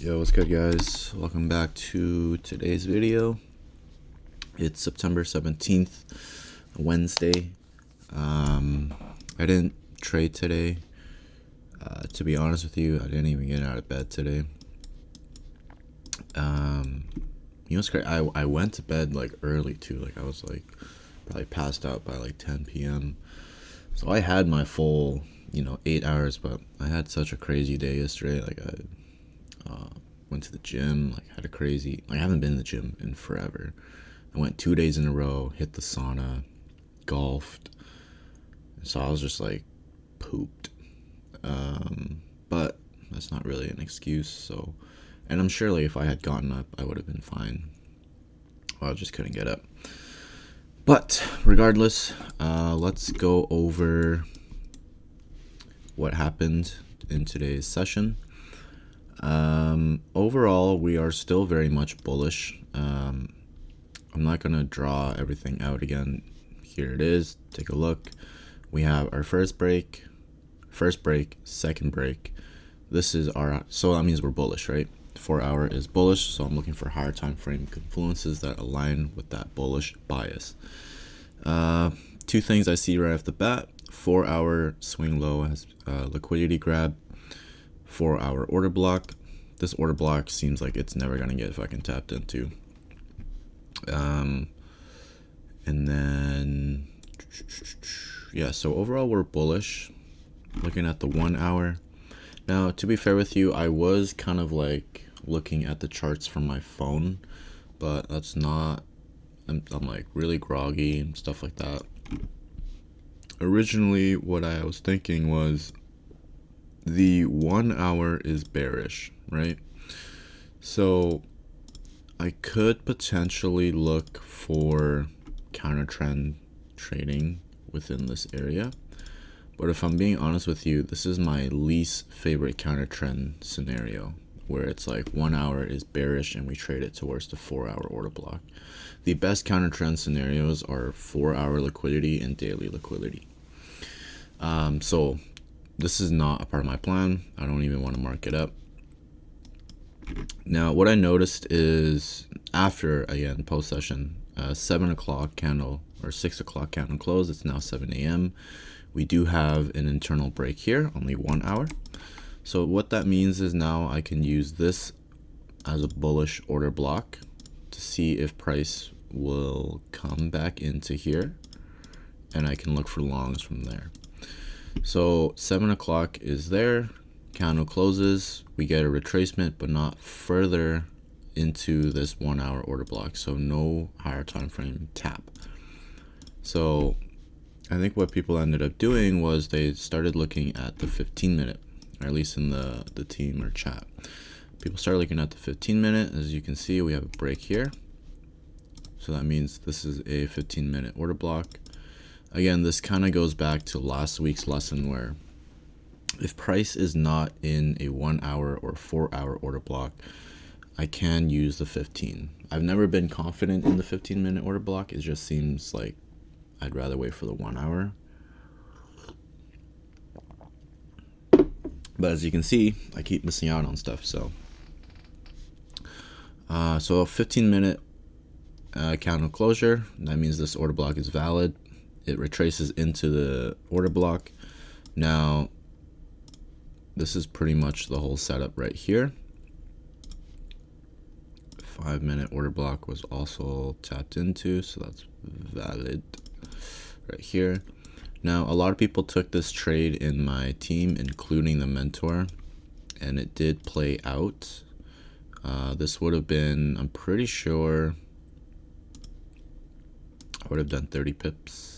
Yo, what's good, guys? Welcome back to today's video. It's September 17th, Wednesday. I didn't trade today. To be honest with you, I didn't even get out of bed today. It's great. I went to bed like early too. Like I was like probably passed out by like 10 p.m. So I had my full 8 hours, but I had such a crazy day yesterday. Like I went to the gym, like had a crazy, like I haven't been in the gym in forever. I went 2 days in a row, hit the sauna, golfed. So I was just like pooped. But that's not really an excuse. So, and I'm sure like if I had gotten up, I would have been fine. Well, I just couldn't get up. But regardless, let's go over what happened in today's session. Overall, we are still very much bullish. I'm not going to draw everything out again. Here it is. Take a look. We have our first break, second break. This is our, so that means we're bullish, right? 4 hour is bullish. So I'm looking for higher time frame confluences that align with that bullish bias. Two things I see right off the bat. 4 hour swing low has liquidity grab. 4 hour order block. This order block seems like it's never gonna get fucking tapped into. And then yeah, so overall we're bullish. Looking at the 1 hour. Now, to be fair with you, I was kind of like looking at the charts from my phone, but that's not, I'm like really groggy and stuff like that. Originally, what I was thinking was the 1 hour is bearish, right? So I could potentially look for counter trend trading within this area. But if I'm being honest with you, this is my least favorite counter trend scenario, where it's like 1 hour is bearish and we trade it towards the 4 hour order block. The best counter trend scenarios are 4 hour liquidity and daily liquidity. So this is not a part of my plan. I don't even want to mark it up. Now, what I noticed is after, again, post session, 7 o'clock candle or 6 o'clock candle close, it's now 7 a.m. We do have an internal break here, only 1 hour. So what that means is now I can use this as a bullish order block to see if price will come back into here, and I can look for longs from there. So 7 o'clock is there, candle closes, we get a retracement, but not further into this 1 hour order block. So no higher time frame tap. So I think what people ended up doing was they started looking at the 15-minute, or at least in the team or chat. People started looking at the 15-minute. As you can see, we have a break here. So that means this is a 15-minute order block. Again, this kind of goes back to last week's lesson where if price is not in a 1 hour or 4 hour order block, I can use the 15. I've never been confident in the 15-minute order block. It just seems like I'd rather wait for the 1 hour. But as you can see, I keep missing out on stuff. So a 15-minute candle closure. That means this order block is valid. It retraces into the order block. Now, this is pretty much the whole setup right here. 5-minute order block was also tapped into, so that's valid right here. Now, a lot of people took this trade in my team, including the mentor, and it did play out. This would have been, I'm pretty sure, I would have done 30 pips.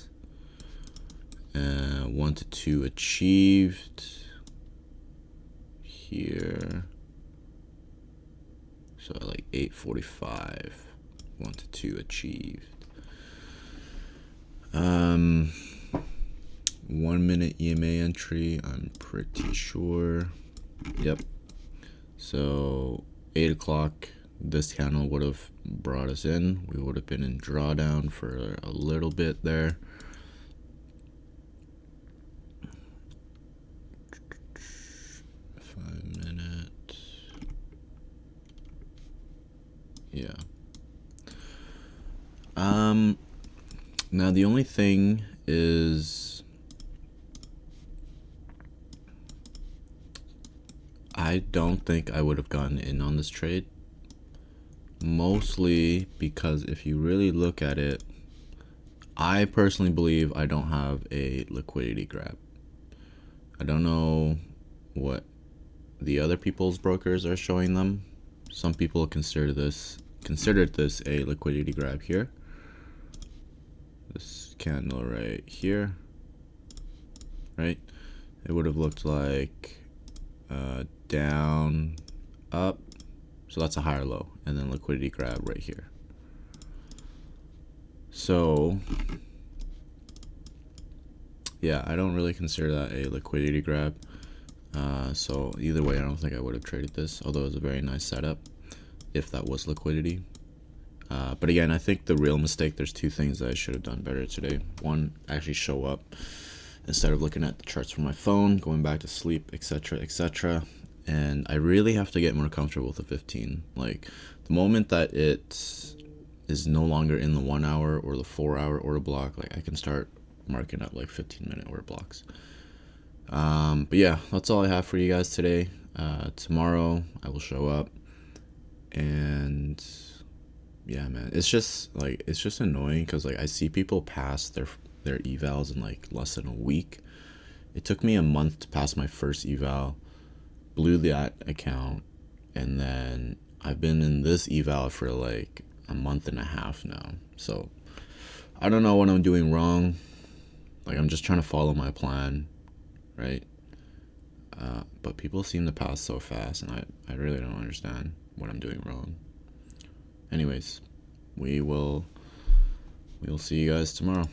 1 to 2 achieved here. So like 8:45, 1 to 2 achieved. 1 minute EMA entry, I'm pretty sure. Yep. So 8 o'clock, this candle would have brought us in. We would have been in drawdown for a little bit there. 5 minutes. Yeah. Now the only thing is I don't think I would have gotten in on this trade. Mostly because if you really look at it, I personally believe I don't have a liquidity grab. I don't know what the other people's brokers are showing them. Some people considered this a liquidity grab here. This candle right here, right? It would have looked like down, up, so that's a higher low, and then liquidity grab right here. So yeah, I don't really consider that a liquidity grab. So either way, I don't think I would have traded this, although it was a very nice setup if that was liquidity. But again, I think the real mistake, there's two things that I should have done better today. One, actually show up instead of looking at the charts from my phone, going back to sleep, etc., etc. And I really have to get more comfortable with the 15. Like, the moment that it is no longer in the 1 hour or the 4 hour order block, like, I can start marking up like 15-minute order blocks. But yeah, that's all I have for you guys today. Tomorrow I will show up, and yeah, man, it's just annoying because like I see people pass their evals in like less than a week. It took me a month to pass my first eval, blew that account, and then I've been in this eval for like a month and a half now. So I don't know what I'm doing wrong. Like, I'm just trying to follow my plan, right? But people seem to pass so fast, and I really don't understand what I'm doing wrong. Anyways, we will see you guys tomorrow.